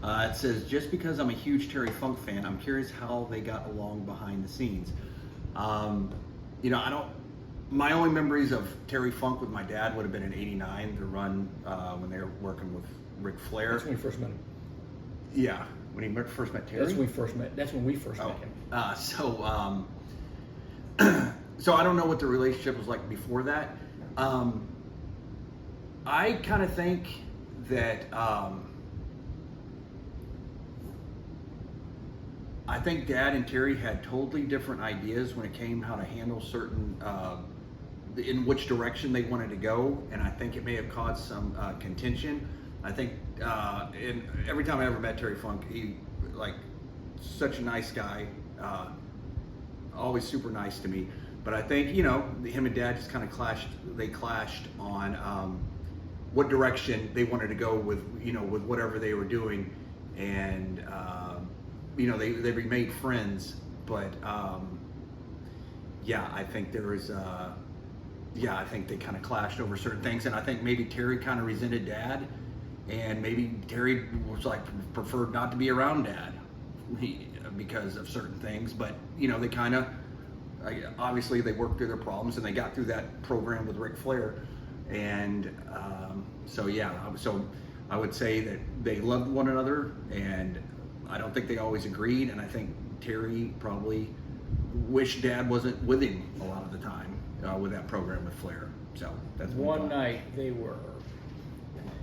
It says, just because I'm a huge Terry Funk fan, I'm curious how they got along behind the scenes. I don't. My only memories of Terry Funk with my dad would have been in '89, the run when they were working with Ric Flair. That's when we first met him. Yeah, when he first met Terry. That's when we first met. That's when we first met him. So I don't know what the relationship was like before that. I kind of think that I think Dad and Terry had totally different ideas when it came how to handle certain in which direction they wanted to go, and I think it may have caused some contention. I think and every time I ever met Terry Funk, he like such a nice guy, always super nice to me. But I think him and Dad just kind of clashed. They clashed on what direction they wanted to go with with whatever they were doing, and they remained friends. But I think there was I think they kind of clashed over certain things, and I think maybe Terry kind of resented Dad, and maybe Terry was like preferred not to be around Dad because of certain things. But they kind of obviously they worked through their problems and they got through that program with Ric Flair, and so I would say that they loved one another, and I don't think they always agreed, and I think Terry probably wished Dad wasn't with him a lot of the time with that program with Flair. So that's one night they were,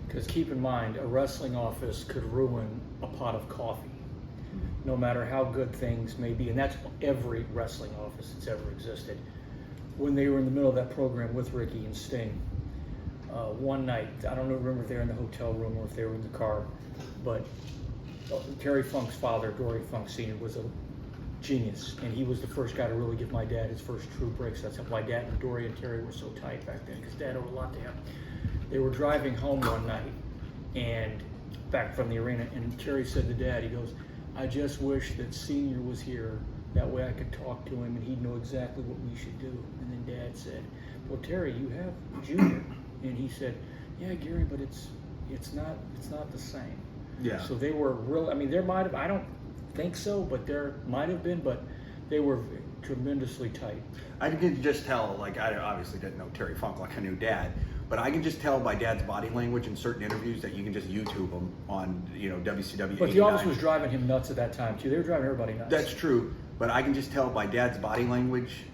because keep in mind, a wrestling office could ruin a pot of coffee, no matter how good things may be, and that's every wrestling office that's ever existed. When they were in the middle of that program with Ricky and Sting, one night, I don't remember if they were in the hotel room or if they were in the car, but Terry Funk's father, Dory Funk Sr., was a genius, and he was the first guy to really give my dad his first true breaks. That's why Dad and Dory and Terry were so tight back then, because Dad owed a lot to him. They were driving home one night, and back from the arena, and Terry said to Dad, he goes, "I just wish that Senior was here. That way I could talk to him and he'd know exactly what we should do." And then Dad said, "Well, Terry, you have Junior." And he said, "Yeah, Gary, but it's not the same." Yeah. So they were real. I mean, there might have. I don't think so, but there might have been. But they were tremendously tight. I can just tell. Like, I obviously didn't know Terry Funk like I knew Dad, but I can just tell by Dad's body language in certain interviews that you can just YouTube them on WCW. But 89. the office was driving him nuts at that time too. They were driving everybody nuts. That's true, but I can just tell by Dad's body language.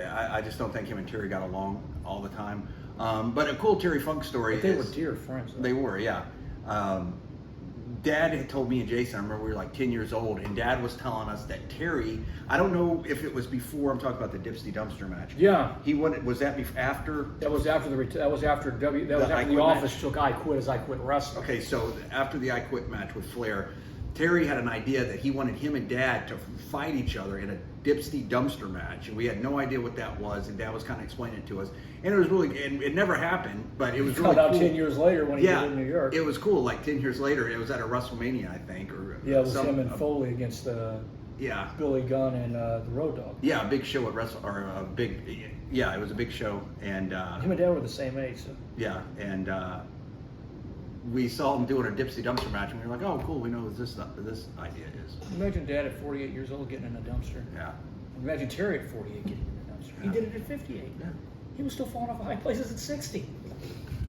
I just don't think him and Terry got along all the time. But a cool Terry Funk story. But they were dear friends. Though. They were, yeah. Dad had told me and Jason, I remember we were like 10 years old, and Dad was telling us that Terry, I don't know if it was before, I'm talking about the Dipsy Dumpster match. Yeah. Was that after? That was after the office took I Quit as I Quit Wrestling. Okay, so after the I Quit match with Flair, Terry had an idea that he wanted him and Dad to fight each other in a Dipsy Dumpster match, and we had no idea what that was, and Dad was kind of explaining it to us, and it was really, and it never happened, but it was really cool. Found out 10 years later when he did it in New York. It was cool, like 10 years later, it was at a WrestleMania, I think, or yeah, it was him and Foley against Billy Gunn and the Road Dogg. Yeah, a big show at it was a big show, and him and Dad were the same age. So. Yeah, and we saw him doing a Dipsy Dumpster match, and we were like, "Oh, cool! We know what this idea is." Imagine Dad at 48 years old getting in a dumpster. Yeah. Imagine Terry at 48 getting in a dumpster. Yeah. He did it at 58. Yeah. He was still falling off of high places at 60.